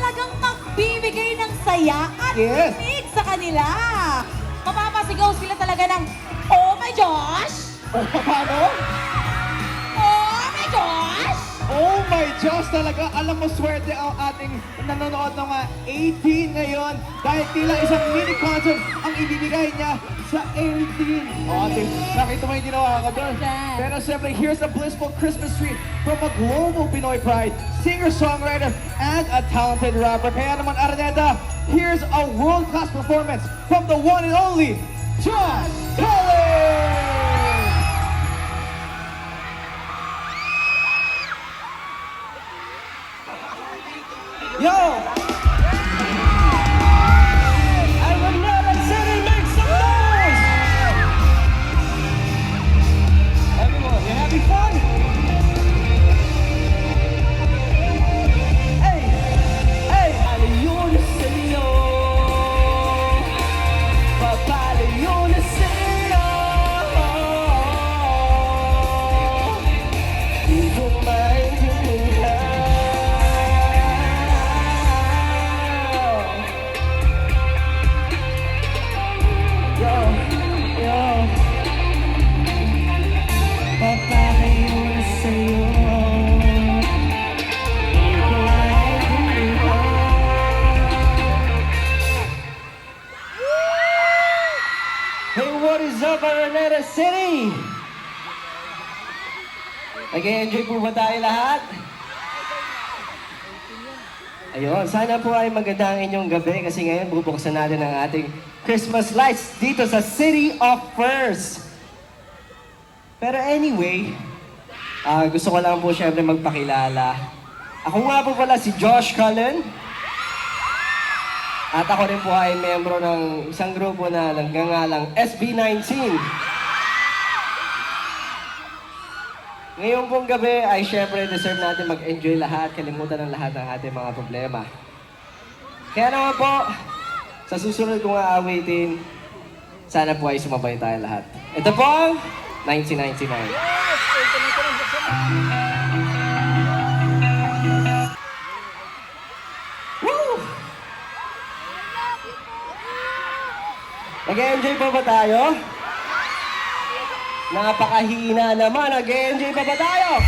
talagang magbibigay ng saya at Yes. tinig sa kanila. Mapapasigaw sila talaga ng, oh my gosh! O, paano? Oh my gosh! Oh my Diyos talaga, alam mo swerte ang ating nanonood ng mga 18 ngayon dahil tila isang mini concert ang ibibigay niya sa 18. Ate, nakita mo yung ginawa ko doon. Yes. Pero siyempre, here's a blissful Christmas tree from a global Pinoy pride, singer-songwriter, and a talented rapper. Kaya naman, Araneta, here's a world-class performance from the one and only Josh Collins! Yo! Araneta City, make some noise! Everyone, you having fun? Hey! Hey! Papalayo na sa'yo. Papalayo na sa'yo. Di ko maintindihan. Yo, yo. Papalayo na sa'yo. Di ko maintindihan. Hey, what is up, Araneta City? Nag-enjoy po ba tayo lahat? Ayun, sana po ay maganda ang inyong gabi kasi ngayon bubuksan natin ang ating Christmas lights dito sa City of First. Pero anyway, gusto ko lang po syempre magpakilala. Ako nga po pala si Josh Cullen. At ako rin po ay membro ng isang grupo na nagngangalang SB19. Ngayong pong gabi ay syempre deserve natin mag-enjoy lahat, kalimutan ng lahat ng ating mga problema. Kaya naman po, sa susunod kong aawitin, sana po ay sumabay tayo lahat. Ito po ang 1999. Woo! Nag-enjoy pa ba tayo? Napakahina naman. Nag-enjoy pa ba tayo?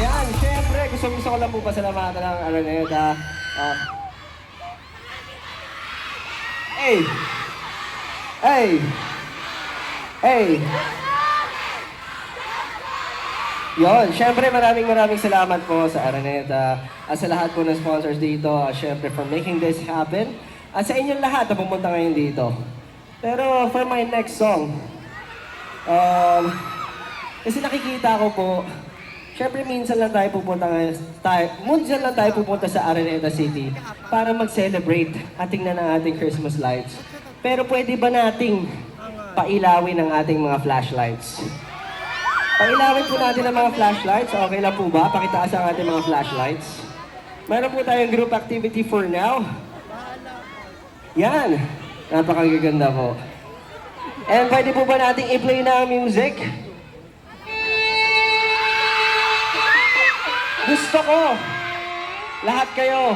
Yan, syempre, gusto ko lang po pasalamatan ng Araneta. Hey! Hey! Hey! Yon, syempre maraming salamat po sa Araneta at sa lahat po ng sponsors dito. Syempre for making this happen. At sa inyong lahat na pumunta ngayon dito. Pero for my next song, kasi nakikita ko po, syempre minsan lang tayo pupunta sa Araneta City para mag-celebrate at tingnan ang ating Christmas lights. Pero pwede ba nating pailawin ang ating mga flashlights? Pailawin po natin ang mga flashlights. Okay lang po ba? Pakitaas ang ating mga flashlights. Meron po tayong group activity for now. Yan. Napakagaganda po. And pwede po ba nating i-play na ang music? Gusto ko, lahat kayo,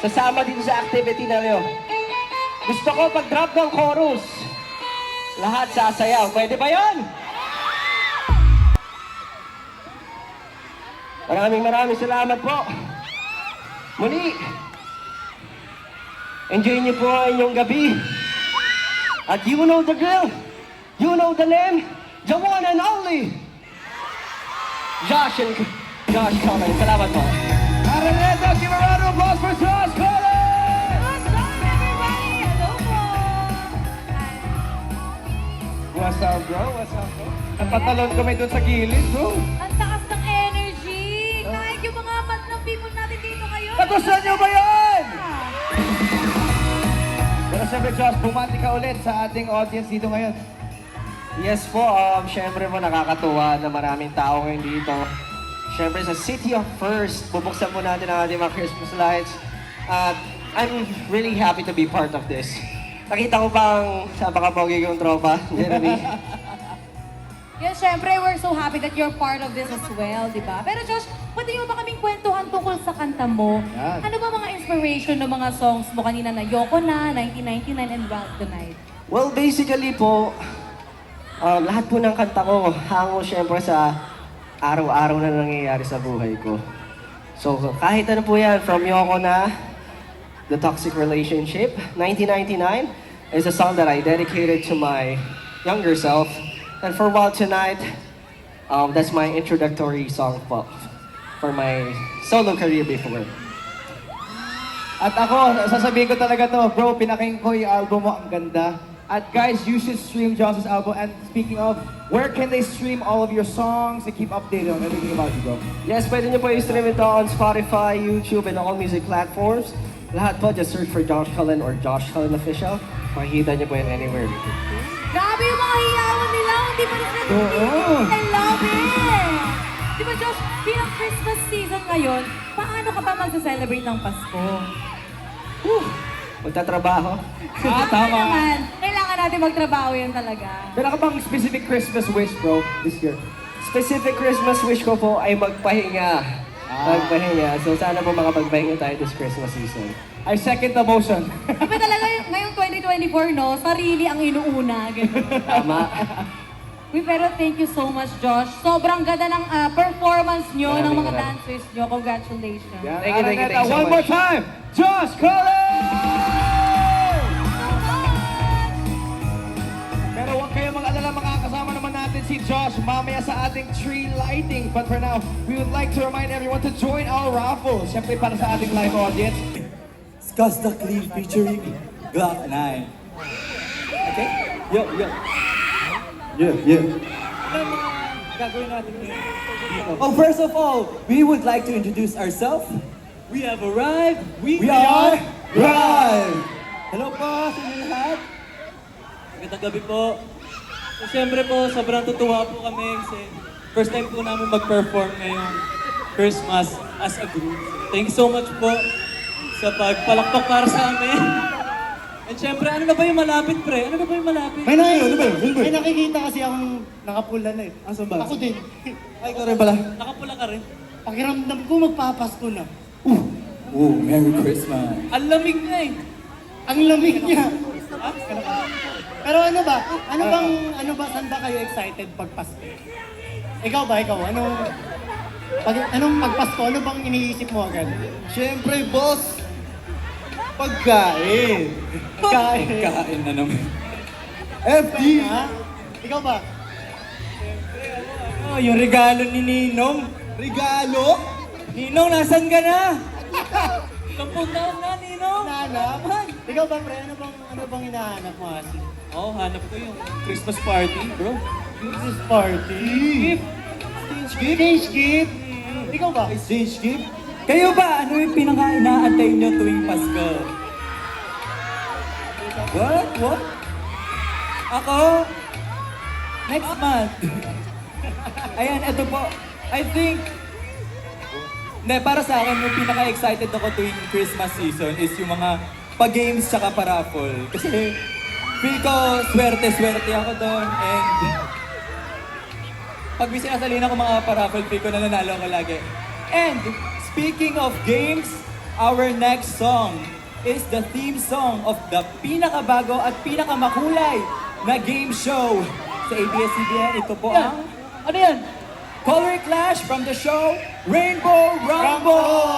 sasama dito sa activity na nyo. Gusto ko pag-drop ng chorus, lahat sasayaw. Pwede ba yon? Maraming salamat po. Muli, enjoy niyo po ang inyong gabi. At you know the girl, you know the name, the one and only Josh Collins. Salamat po. Araneta, give a round of applause for Josh Collins! Good job, everybody! Hello po! What's up, bro? What's up, bro? Napatalon kami doon sa gilid, bro. Ang taas ng energy! Kahit yung mga madlang people natin dito ngayon. Nagustuhan niyo ba yan? Pero siyempre, Josh, bumati ka ulit sa ating audience dito ngayon. Yes po, syempre po nakakatuwa na maraming tao ngayon dito. Syempre sa City of First, bubuksan po natin ang ating mga Christmas lights. At I'm really happy to be part of this. Nakita ko bang sa napakapogi kong tropa, Jeremy? Yes, syempre, we're so happy that you're part of this as well, di ba? Pero Josh, pwede mo ba kaming kwentuhan tungkol sa kanta mo? Yan. Ano ba mga inspiration ng mga songs mo kanina na Yoko Na, 1999, and Wild Tonight? Well, basically po, lahat po ng kanta ko hango syempre sa araw-araw na nangyayari sa buhay ko. So, kahit ano po yan, from Yoko Na, The Toxic Relationship, 1999, is a song that I dedicated to my younger self. And for Wild Tonight, that's my introductory song po for my solo career before. At ako, sasabihin ko talaga to, bro, pinakain ko yung album mo, ang ganda. At guys, you should stream Josh's album. And speaking of, where can they stream all of your songs and keep updated on everything about you, bro? Yes, pwede nyo po i-stream ito on Spotify, YouTube, and all music platforms. Lahat po, just search for Josh Cullen or Josh Cullen Official. Makikita nyo po yan anywhere. Grabe yung mga hiyawan nila, hindi pa rin Oo. I love it! Di ba Josh, bilang Christmas season ngayon, paano ka pa magsa-celebrate ng Pasko? Magtatrabaho. Tama. Naman, kailangan natin magtrabaho yan talaga. Meron ka bang specific Christmas wish, bro, this year? Specific Christmas wish ko po ay magpahinga. Magpahinga. So sana po makapagpahinga tayo this Christmas season. I second the motion. Di ba talaga ngayong 2024, no? Sarili ang inuuna. Ganun. Tama. Uy, pero thank you so much, Josh. Sobrang ganda ng performance nyo, ng mga Maraming dancers nyo. Congratulations. Yan, Thank you Araneta, so one much. more time, Josh Cullen! Pero huwag kayong mag-alala, makakasama naman natin si Josh mamaya sa ating tree lighting. But for now, we would like to remind everyone to join our raffle. Siyempre para sa ating live audience. Costa Clean featuring Glock 9. Okay? Yo. Gagawin natin dito. Oh, first of all, we would like to introduce ourselves. We have arrived. We are Drive! Hello po sa inyo lahat. Magandang gabi po. So, siyempre po, sobrang tutuwa po kami kasi first time po namin mag-perform ngayong Christmas as a group. Thank you so much po sa pagpalakpak para sa amin. And syempre, ano na ba yung malapit, pre? Ano na ba yung malapit? May nakikita kasi akong nakapula na eh. Asan ba? Ako din. Ay, ikaw rin pala. Nakapula ka rin. Pakiramdam ko magpapasko na. Oh, Merry Christmas. Ang lamig na eh. Ang lamig niya. Pero ano ba? Ano ba, saan ba kayo excited pag Pasko? Ikaw ba? Anong pagpasko? Ano bang iniisip mo agad? Siyempre, boss. Pagkain. Pagkain na naman. FD! Ha? Ikaw ba? Oh, yung regalo ni Ninong. Regalo? Ninong, nasan ka na? 10 taon na, Ninong. Hinahanap? Ikaw ba, pre? Ano bang hinahanap mo, Asi? Oo, hanap ko yung Christmas party, bro. Christmas party. Stage gift. Ikaw ba? Exchange gift? Kayo ba? Ano yung pinaka-inaantay nyo tuwing Pasko? What? Ako? Next month. Ayan, ito po. I think... Hindi, para sa akin, yung pinaka-excited ako tuwing Christmas season is yung mga pa-games tsaka pa-raffle. Kasi feel ko swerte ako doon and pag may sinasalina ko mga pa-raffle, feel ko nananalo ako lagi. And speaking of games, our next song is the theme song of the pinakabago at pinakamakulay na game show sa ABS-CBN. Ito po ang... Ano yan? Color Clash from the show Rainbow Rumble!